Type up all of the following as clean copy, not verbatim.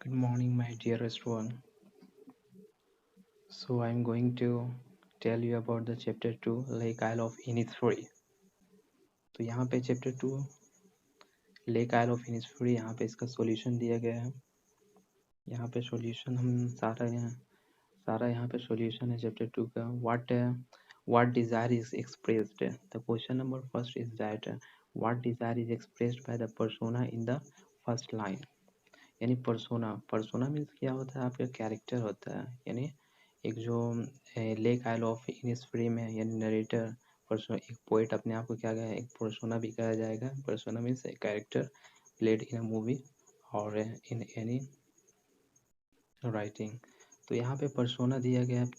Good morning, my dearest one. So, I'm going to tell you about the chapter 2, Lake Isle of Innisfree. तो यहाँ पे chapter 2 lake isle of Innisfree, यहाँ पे इसका solution दिया गया है। यहाँ पे सॉल्यूशन हम सारा यहाँ पे सॉल्यूशन है चैप्टर 2 का। what desire is expressed, the question number first is that what desire is expressed by the persona in the first line। यानी पर्सोना मीन्स क्या होता है, आपका कैरेक्टर होता है। यानी एक जो लेक आइल ऑफ इनिसफ्री में यानी नरेटर पर्सोना, एक पोएट अपने आप को क्या कहे, एक पर्सोना भी कहा जाएगा। Persona means a character played in a movie और इन एनी राइटिंग। तो यहाँ पे पर्सोना दिया गया है।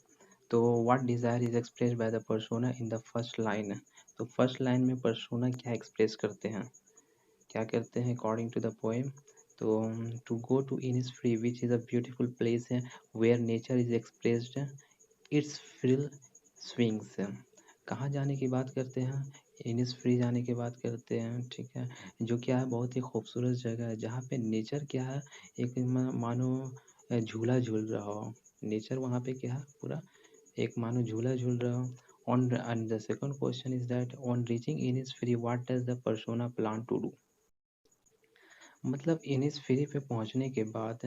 तो what desire is express by the persona in the first line. तो फर्स्ट लाइन में पर्सोना क्या एक्सप्रेस करते हैं, क्या करते हैं अकॉर्डिंग टू द पोएम। तो to go to Innisfree which is a beautiful place है where nature is expressed its frill swings. कहाँ जाने की बात करते हैं, इनिसफ्री जाने की बात करते हैं, ठीक है। जो क्या है, बहुत ही खूबसूरत जगह है जहाँ पे नेचर क्या है, एक मानो झूला झूल रहा हो। नेचर वहाँ पे क्या है, पूरा एक मानो झूला झूल रहा हो। On and the second question is that on reaching Innisfree, what does the persona plan to do? मतलब इनिसफ्री पे पहुंचने के बाद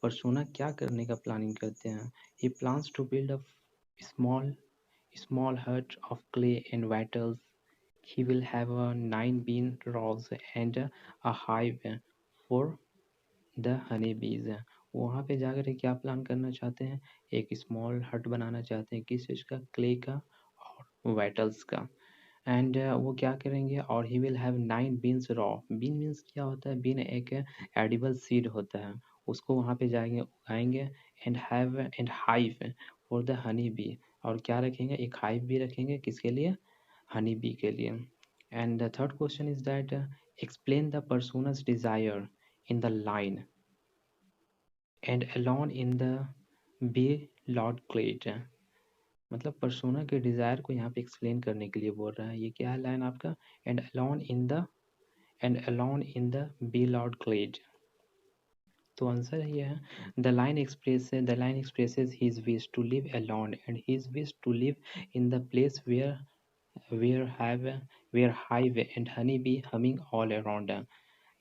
पर्सोना क्या करने का प्लानिंग करते हैं। He plans to build a small small hut of clay and wattles. He will have 9 bean rows and a hive for the honeybees। वहाँ पे जाकर के क्या प्लान करना चाहते हैं, एक स्मॉल हट बनाना चाहते हैं, किस चीज़ का, क्ले का और वाइटल्स का। एंड वो क्या करेंगे, और he will have 9 beans row. Bean means क्या होता है, बीन एक एडिबल सीड होता है, उसको वहाँ पे जाएंगे उगाएंगे। And hive for the honey bee, और क्या रखेंगे, एक हाइव भी रखेंगे, किसके लिए, हनी बी के लिए। And the third question is that explain the persona's desire in the line and alone in the bee loud glade. मतलब पर्सोना के डिजायर को यहाँ पे एक्सप्लेन करने के लिए बोल रहा है। ये क्या है लाइन आपका, and alone in the bee loud glade. तो आंसर ये है, the line expresses his wish to live alone and his wish to live in the place where have where hive and honey bee humming all around.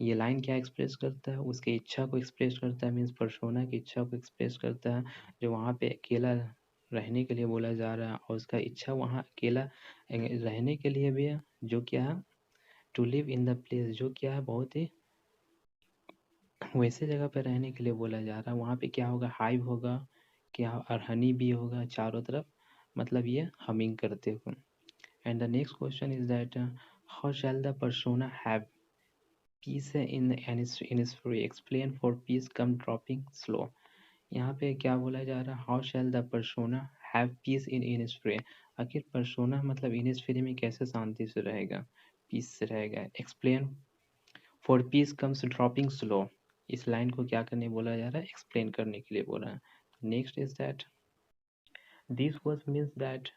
ये line क्या express करता है, उसकी इच्छा को एक्सप्रेस करता है, मीन्स पर्सोना की इच्छा को एक्सप्रेस करता है, जो वहाँ पे अकेला रहने के लिए बोला जा रहा है, और उसका इच्छा वहाँ अकेला रहने के लिए भी है, जो क्या है, to live in the place, जो क्या है, बहुत ही वैसे जगह पे रहने के लिए बोला जा रहा है। वहाँ पे क्या होगा, हाइव होगा क्या, और हनी भी होगा चारों तरफ, मतलब ये हमिंग करते हुए। And the next question is that how shell the persona have piece in Innisfree, explain for piece come dropping slow. यहाँ पे क्या बोला जा रहा है, how shell the persona have piece in Innisfree. आखिर पर्सोना मतलब इनिसफ्री में कैसे शांति से रहेगा, पीस से रहेगा। Explain for piece comes dropping slow, इस लाइन को क्या करने बोला जा रहा है, एक्सप्लेन करने के लिए बोला है। Next is that this words means that,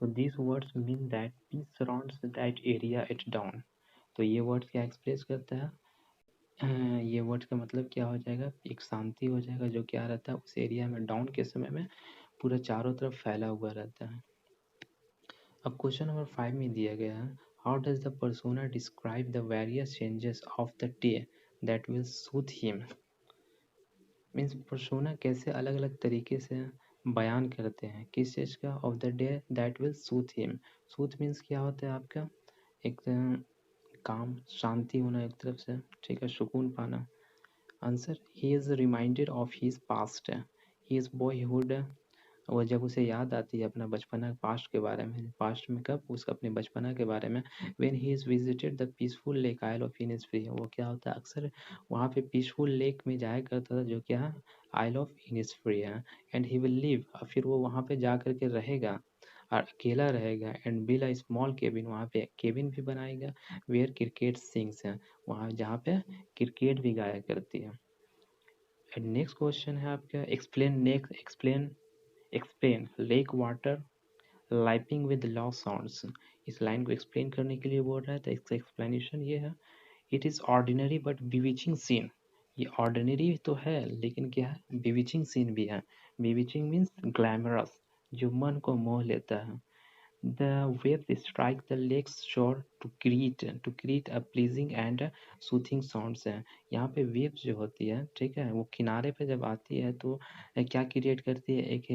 तो this words mean that peace surrounds that area at dawn. तो ये वर्ड्स क्या एक्सप्रेस करता है, ये वर्ड्स का मतलब क्या हो जाएगा, एक शांति हो जाएगा, जो क्या रहता है उस एरिया में डाउन के समय में पूरा चारों तरफ फैला हुआ रहता है। अब क्वेश्चन नंबर 5 में दिया गया है, how does the persona describe the various changes of the day that will soothe him. Means persona कैसे अलग अलग तरीके से बयान करते हैं, किस चीज़ का, of the day that will soothe him. Soothe means क्या होता है आपका, एक काम, शांति होना एक तरफ से, ठीक है, सुकून पाना। Answer, he is reminded of his past, his boyhood. वो जब उसे याद आती है अपना बचपना, पास्ट के बारे में, पास्ट में कब, उसका अपने बचपना के बारे में। When he is visited the peaceful lake isle of Innisfree, वो क्या होता है, अक्सर वहाँ पे पीसफुल लेक में जाया करता था, जो क्या है, आइल ऑफ इनिसफ्री है। एंड ही विल लिव, और फिर वो वहाँ पे जा करके रहेगा और अकेला रहेगा। And bill a small cabin, वहाँ पे केबिन भी बनाएगा, वेयर क्रिकेट सिंग्स है, वहाँ जहाँ पे क्रिकेट भी गाया करती है। एंड नेक्स्ट क्वेश्चन है आपका, explain lake water lapping with low sounds. इस लाइन को एक्सप्लेन करने के लिए बोल रहा है, तो इसका एक्सप्लेनेशन ये है, it is ordinary but bewitching scene. ये ऑर्डिनरी तो है लेकिन क्या है, बिविचिंग सीन भी है। बिविचिंग मीन्स ग्लैमरस, जो मन को मोह लेता है। The waves strike the lake's shore to create a pleasing and soothing sounds है। यहाँ पे waves जो होती है, ठीक है, वो किनारे पे जब आती है तो क्या क्रिएट करती है, एक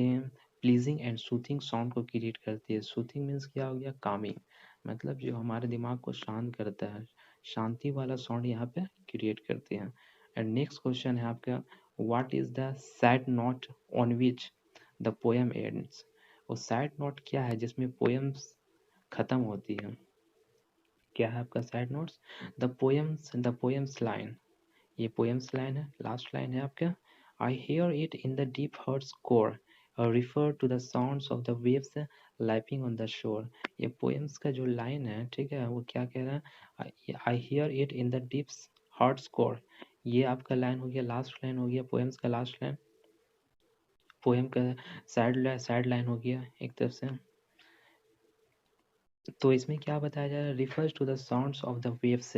प्लीजिंग एंड सूथिंग साउंड को क्रिएट करती है। सूथिंग मीन्स क्या हो गया, कामिंग, मतलब जो हमारे दिमाग को शांत करता है, शांति वाला साउंड यहाँ पे क्रिएट करती है। एंड नेक्स्ट क्वेश्चन है आपका, what is the sad note on which the poem ends. वो सैड नोट क्या है जिसमें पोएम्स खत्म होती है, क्या है आपका sad notes, the poems line, ये पोएम्स लाइन है, लास्ट लाइन है आपका, I hear it in the deep heart's core refer to the sounds of the waves lapping on the shore. ये पोएम्स का जो लाइन है, ठीक है, वो क्या कह रहा है, I hear it in the deep heart's core, ये आपका लाइन हो गया, लास्ट लाइन हो गया पोएम्स का, लास्ट लाइन पोएम का सैड लाइन हो गया एक तरफ से। तो इसमें क्या बताया जा रहा है, refers to the sounds of the waves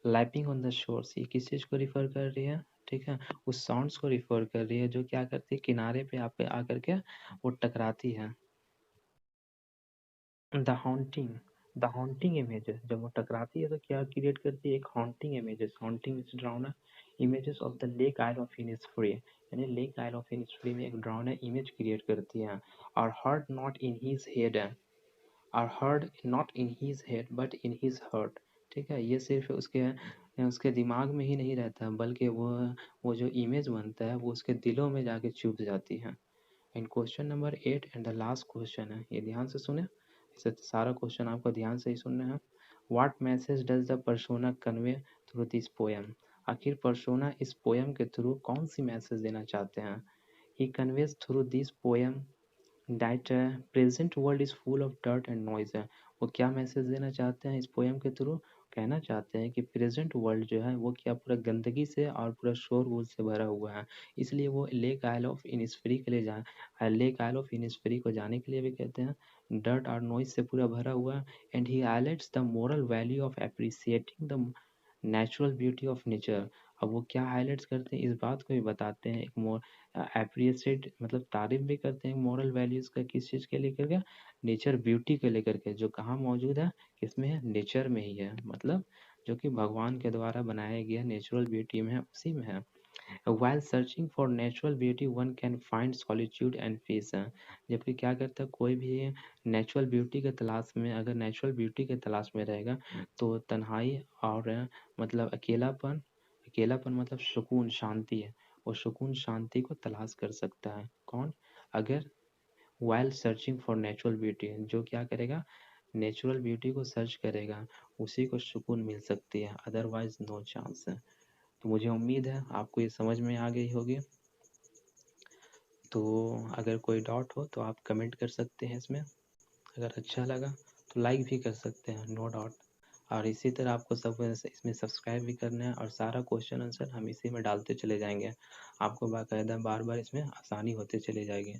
lapping on the shores, ये किस चीज को रिफर कर रही है, ठीक है, उस साउंड्स को रिफर कर रही है जो क्या करती है, किनारे पे आप आकर के वो टकराती है। The haunting, the haunting images, जब वो टकराती है तो क्या क्रिएट करती है, एक हॉन्टिंग इमेजेस, हॉन्टिंग इज ड्राउना images of the lake isle of Innisfree, यानी लेक आइल ऑफ इनिस्फ्री में एक ड्राउना इमेज क्रिएट करती है। और heart not in his head, or heard not in his head but in his heart, ठीक है, ये सिर्फ उसके उसके दिमाग में ही नहीं रहता बल्कि वो जो इमेज बनता है वो उसके दिलों में जाके चुभ जाती है। And question number 8 and the last question है, ये ध्यान से सुने, इसे सारा क्वेश्चन आपको ध्यान से ही सुनना है। What message does the persona convey through this poem, आखिर पर्सोना इस पोएम के थ्रू कौन सी मैसेज देना चाहते हैं। He conveys through this poem that present world is full of dirt and noise है। वो क्या मैसेज देना चाहते हैं इस पोएम के थ्रू, कहना चाहते हैं कि प्रेजेंट वर्ल्ड जो है वो क्या पूरा गंदगी से और पूरा शोरगुल से भरा हुआ है, इसलिए वो लेक आइल ऑफ इनिस्फ्री के लिए जा लेक आइल ऑफ इनिस्फ्री को जाने के लिए भी कहते हैं, डर्ट और नॉइज से पूरा भरा हुआ है। And he highlights the moral value of appreciating the natural beauty of nature. अब वो क्या हाईलाइट्स करते हैं, इस बात को भी बताते हैं, एक मोर अप्रिशिएट मतलब तारीफ भी करते हैं मॉरल वैल्यूज का, किस चीज़ के लेकर के, नेचर ब्यूटी के लेकर के, जो कहाँ मौजूद है, किसमें है, नेचर में ही है, मतलब जो कि भगवान के द्वारा बनाया गया नेचुरल ब्यूटी में है, उसी में है। While searching for natural beauty, one can find solitude and peace। जबकि क्या करता है, कोई भी नेचुरल ब्यूटी के तलाश में, अगर नेचुरल ब्यूटी के तलाश में रहेगा तो तन्हाई और मतलब अकेलापन, अकेलापन मतलब सुकून शांति है, वो सुकून शांति को तलाश कर सकता है कौन, अगर while searching for natural beauty, जो क्या करेगा, नेचुरल ब्यूटी को सर्च करेगा, उसी को सुकून मिल सकती है, अदरवाइज नो चांस है। तो मुझे उम्मीद है आपको ये समझ में आ गई होगी। तो अगर कोई डाउट हो तो आप कमेंट कर सकते हैं इसमें, अगर अच्छा लगा तो लाइक भी कर सकते हैं, नो डाउट। और इसी तरह आपको सब इसमें सब्सक्राइब भी करना है, और सारा क्वेश्चन आंसर हम इसी में डालते चले जाएंगे, आपको बाकायदा बार बार इसमें आसानी होते चले जाएगी।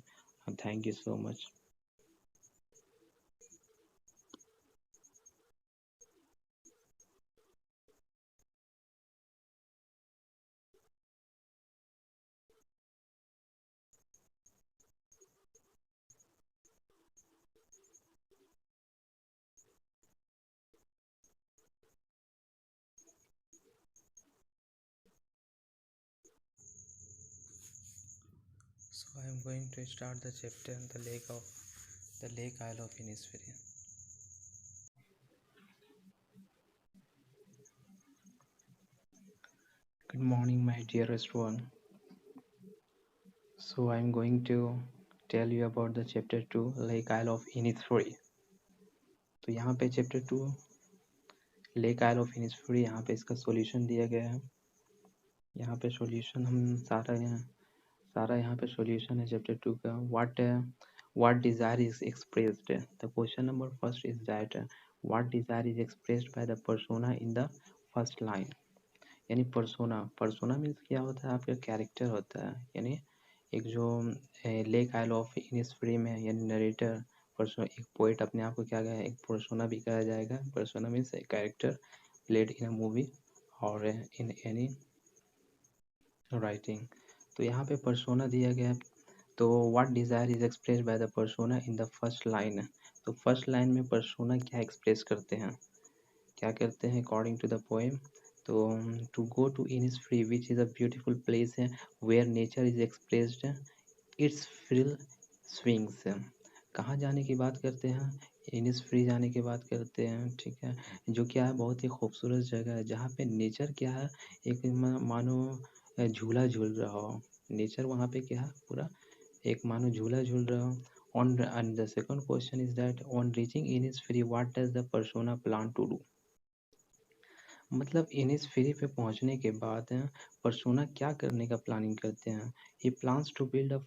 Thank you so much. So I am going to start the chapter the lake isle of Innisfree. Good morning, my dearest one. So I am going to tell you about the chapter 2, Lake Isle of Innisfree. तो यहाँ पे chapter 2 lake isle of Innisfree, यहाँ पे इसका solution दिया गया है। यहाँ पे सॉल्यूशन हम सारा यहाँ पे सॉल्यूशन है चैप्टर 2 का। What desire is expressed, the question number first is that what desire is expressed by the persona in the first line. यानी पर्सोना मीन्स क्या होता है, आपका कैरेक्टर होता है, यानी एक जो लेक आइल ऑफ इनिस्फ्री में यानी नरेटर पर्सोना, एक पोइट अपने आप को क्या कहा है, एक पर्सोना भी कहा जाएगा। Persona means a character played in a movie और इन एनी राइटिंग। तो यहाँ पे पर्सोना दिया गया है। तो what desire is express by the persona in the first line. तो फर्स्ट लाइन में पर्सोना क्या एक्सप्रेस करते हैं, क्या करते हैं अकॉर्डिंग टू द पोएम। तो to go to Innisfree which is a beautiful place where nature is expressed its frill swings. कहाँ जाने की बात करते हैं, इनिसफ्री जाने की बात करते हैं, ठीक है। जो क्या है, बहुत ही खूबसूरत जगह है जहाँ पे नेचर क्या है, एक मानो झूला झूल रहा हो। नेचर वहाँ पे क्या है, पूरा एक मानो झूला झूल रहा हो। On and the second question is that on reaching Innisfree what does the persona plan to do. मतलब इनिसफ्री पे पहुंचने के बाद पर्सोना क्या करने का प्लानिंग करते हैं। He plans to build a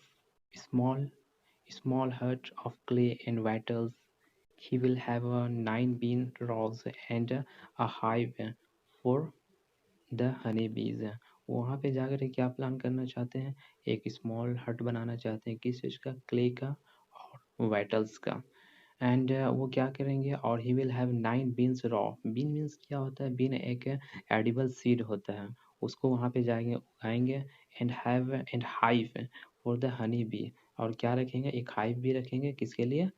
small small hut of clay and wattles. He will have 9 bean rows and a hive for the honey bees. वहाँ पे जाकर के क्या प्लान करना चाहते हैं, एक स्मॉल हट बनाना चाहते हैं, किस चीज़ का, क्ले का और वेटल्स का। एंड वो क्या करेंगे, और he will have 9 beans row. Bean means क्या होता है, बीन एक एडिबल सीड होता है, उसको वहाँ पे जाएंगे उगाएंगे। And hive for the honey bee, और क्या रखेंगे, एक हाइव भी रखेंगे, किसके लिए,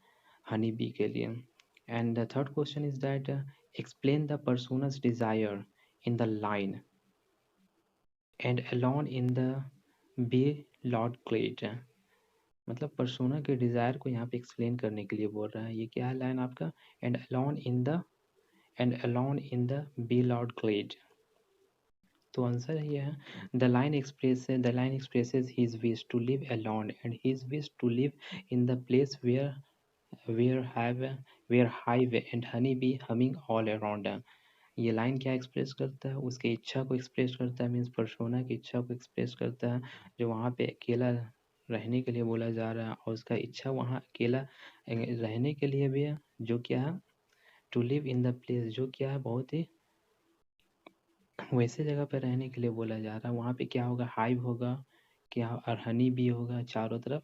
हनी बी के लिए। And the third question is that explain the persona's desire in the line and alone in the bee loud glade. मतलब पर्सोना के डिजायर को यहाँ पे एक्सप्लेन करने के लिए बोल रहा है। ये क्या है लाइन आपका, and alone in the bee loud glade. तो आंसर ये है, the line expresses his wish to live alone and his wish to live in the place where have where hive and honey bee humming all around. ये line क्या express करता है, उसकी इच्छा को एक्सप्रेस करता है, मीन्स पर्सोना की इच्छा को एक्सप्रेस करता है, जो वहाँ पे अकेला रहने के लिए बोला जा रहा है, और उसका इच्छा वहाँ अकेला रहने के लिए भी है, जो क्या है, to live in the place, जो क्या है, बहुत ही वैसे जगह पे रहने के लिए बोला जा रहा है। वहाँ पे क्या होगा, हाइव होगा क्या, और हनी भी होगा चारों तरफ,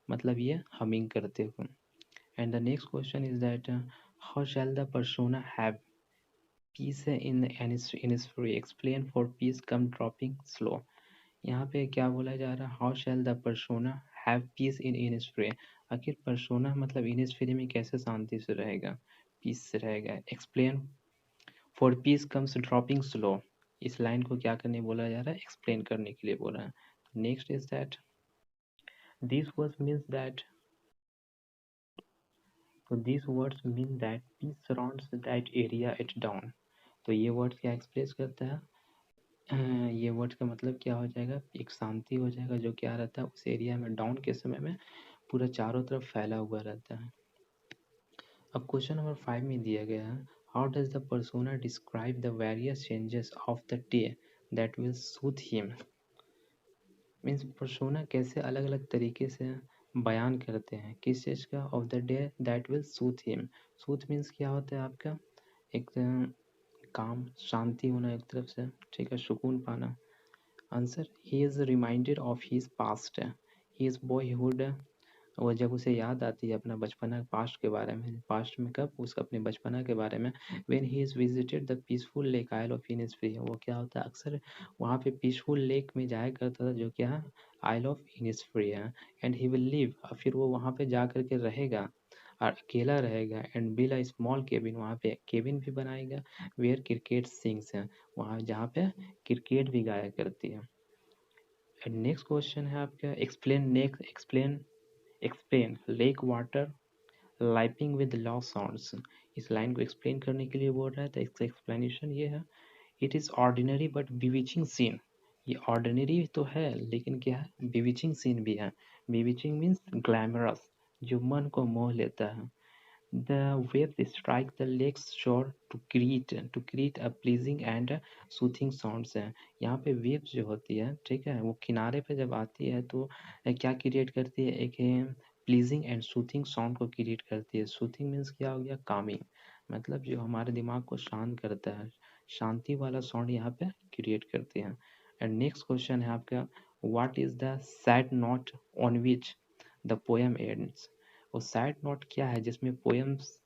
मतलब ये हमिंग करते हुए। And the next question is that how shell the persona have piece in Innisfree explain for piece come dropping slow. यहाँ पे क्या बोला जा रहा है, how shell the persona have piece in Innisfree. आखिर पर्सोना मतलब इनिसफ्री में कैसे शांति से रहेगा, पीस से रहेगा। Explain for piece comes dropping slow, इस लाइन को क्या करने बोला जा रहा है, एक्सप्लेन करने के लिए बोला है। Next is that this words means that, तो this words mean that peace surrounds that area at dawn. तो ये वर्ड्स क्या एक्सप्रेस करता है, ये वर्ड्स का मतलब क्या हो जाएगा, एक शांति हो जाएगा, जो क्या रहता है उस एरिया में डाउन के समय में पूरा चारों तरफ फैला हुआ रहता है। अब क्वेश्चन नंबर 5 में दिया गया है, how does the persona describe the various changes of the day that will soothe him. Means persona कैसे अलग अलग तरीके से बयान करते हैं, किस चीज़ का, of the day that will soothe him. Soothe means क्या होता है आपका, एक काम, शांति होना एक तरफ से, ठीक है, सुकून पाना। Answer, he is reminded of his past, his boyhood. वो जब उसे याद आती है अपना बचपना, पास्ट के बारे में, पास्ट में कब, उसका अपने बचपना के बारे में। When he is visited the peaceful lake isle of Innisfree, वो क्या होता है, अक्सर वहाँ पे पीसफुल लेक में जाया करता था, जो क्या है, आइल ऑफ इनिसफ्री है। एंड ही विल लिव, फिर वो वहाँ पे जा करके रहेगा और अकेला रहेगा। And bill a small cabin, वहाँ पे केबिन भी बनाएगा, वेयर क्रिकेट सिंग्स है, वहाँ जहाँ पे क्रिकेट भी गाया करती है। नेक्स्ट क्वेश्चन है आपका, explain lake water lapping with low sounds. इस लाइन को एक्सप्लेन करने के लिए बोल रहा है, तो इसका एक्सप्लेनेशन ये है, it is ordinary but bewitching scene. ये ऑर्डिनरी तो है, लेकिन क्या है, बिविचिंग सीन भी है। बिविचिंग मीन्स ग्लैमरस, जो मन को मोह लेता है। The waves strike the lake's shore to create a pleasing and soothing sounds है। यहाँ पे waves जो होती है, ठीक है, वो किनारे पे जब आती है तो क्या क्रिएट करती है, एक प्लीजिंग एंड सूथिंग साउंड को क्रिएट करती है। सूथिंग मीन्स क्या हो गया, कामिंग, मतलब जो हमारे दिमाग को शांत करता है, शांति वाला साउंड यहाँ पे क्रिएट करती है। एंड नेक्स्ट क्वेश्चन है आपका, what is the sad note on which the poem ends. और सैड नोट क्या है जिसमें पोएम्स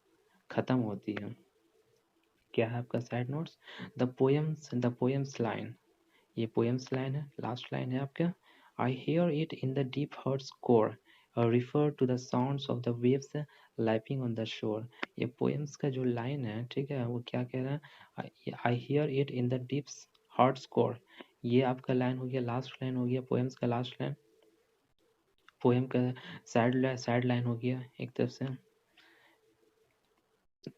खत्म होती है, क्या है आपका sad notes, the poems line ये पोएम्स लाइन है, लास्ट लाइन है आपका, I hear it in the deep heart's core, refer to the sounds of the waves lapping on the shore. ये पोएम्स का जो लाइन है, ठीक है, वो क्या कह रहा है, I hear it in the deep heart's core. ये आपका लाइन हो गया, लास्ट लाइन हो गया पोएम्स का लास्ट लाइन, पोएम का सैड लाइन हो गया एक तरफ से।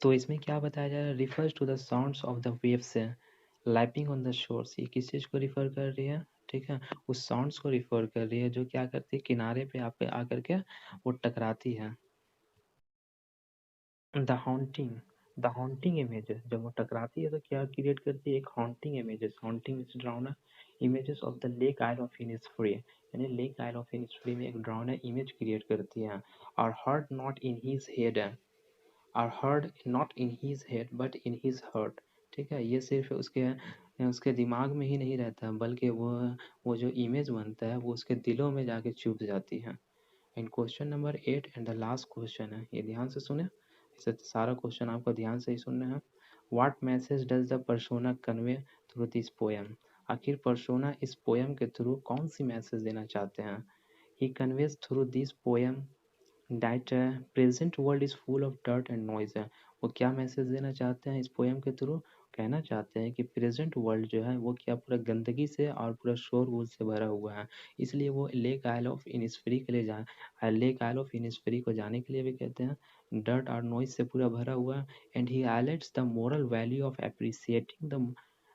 तो इसमें क्या बताया जा रहा है, refers to the sounds of the waves lapping on the shores. ये किस चीज़ को रिफर कर रही है, ठीक है, उस साउंड्स को रिफर कर रही है जो क्या करती है, किनारे पे आप आकर के वो टकराती है। द हॉन्टिंग इमेजेस, जब वो टकराती है तो क्या क्रिएट करती है, एक हॉन्टिंग इमेजेस, हॉन्टिंग मींस ड्राउना images of the lake isle of Innisfree, यानी लेक आइल ऑफ इनिसफ्री में एक ड्राउना इमेज क्रिएट करती है। और heart not in his head, or heard not in his head but in his heart. ठीक है, ये सिर्फ उसके उसके दिमाग में ही नहीं रहता, बल्कि वो जो इमेज बनता है वो उसके दिलों में जाके चुभ जाती है। And question number 8 and the last question है, ये ध्यान से सुने, इसे सारा क्वेश्चन आपको ध्यान से ही सुनना है। What message does the persona convey through this poem. आखिर पर्सोना इस पोएम के थ्रू कौन सी मैसेज देना चाहते हैं। He conveys through this poem that present world is full of dirt and noise है। वो क्या मैसेज देना चाहते हैं इस पोएम के थ्रू, कहना चाहते हैं कि प्रेजेंट वर्ल्ड जो है वो क्या पूरा गंदगी से और पूरा शोरगुल से भरा हुआ है। इसलिए वो लेक आइल ऑफ इनिस्फ्री के लिए लेक आइल ऑफ इनिस्फ्री को जाने के लिए भी कहते हैं, डर्ट और नॉइज से पूरा भरा हुआ है। And he highlights the moral value of appreciating the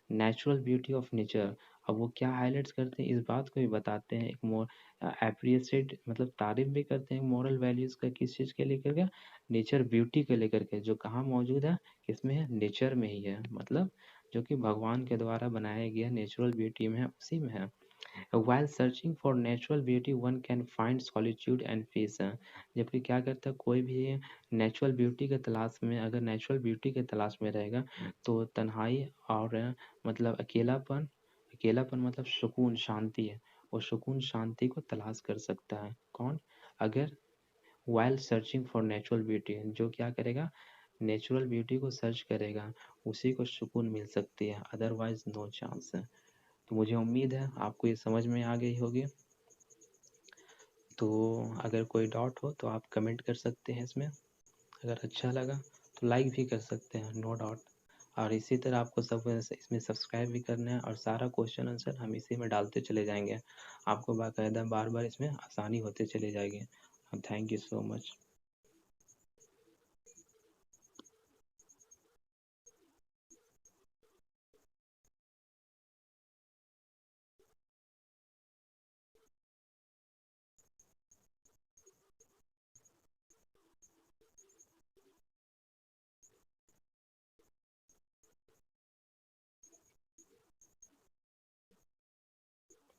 natural beauty of nature. अब वो क्या हाईलाइट्स करते हैं, इस बात को भी बताते हैं, एक मोर अप्रिशिएट मतलब तारीफ भी करते हैं मॉरल वैल्यूज का, किस चीज़ के लेकर के, नेचर ब्यूटी के लेकर के, जो कहाँ मौजूद है, किसमें है, नेचर में ही है, मतलब जो कि भगवान के द्वारा बनाया गया नेचुरल ब्यूटी में है, उसी में है। While searching for natural beauty, one can find solitude and peace। जबकि क्या करता है, कोई भी नेचुरल ब्यूटी के तलाश में, अगर नेचुरल ब्यूटी के तलाश में रहेगा तो तन्हाई और मतलब अकेलापन, अकेलापन मतलब सुकून शांति है, वो सुकून शांति को तलाश कर सकता है। कौन, अगर while searching for natural beauty, जो क्या करेगा, नेचुरल ब्यूटी को सर्च करेगा, उसी को सुकून मिल सकती है, अदरवाइज नो चांस है। तो मुझे उम्मीद है आपको ये समझ में आ गई होगी। तो अगर कोई डाउट हो तो आप कमेंट कर सकते हैं इसमें, अगर अच्छा लगा तो लाइक भी कर सकते हैं, नो डाउट। और इसी तरह आपको सब इसमें सब्सक्राइब भी करना है, और सारा क्वेश्चन आंसर हम इसी में डालते चले जाएंगे, आपको बाकायदा बार बार इसमें आसानी होते चले जाएगी। Thank you so much.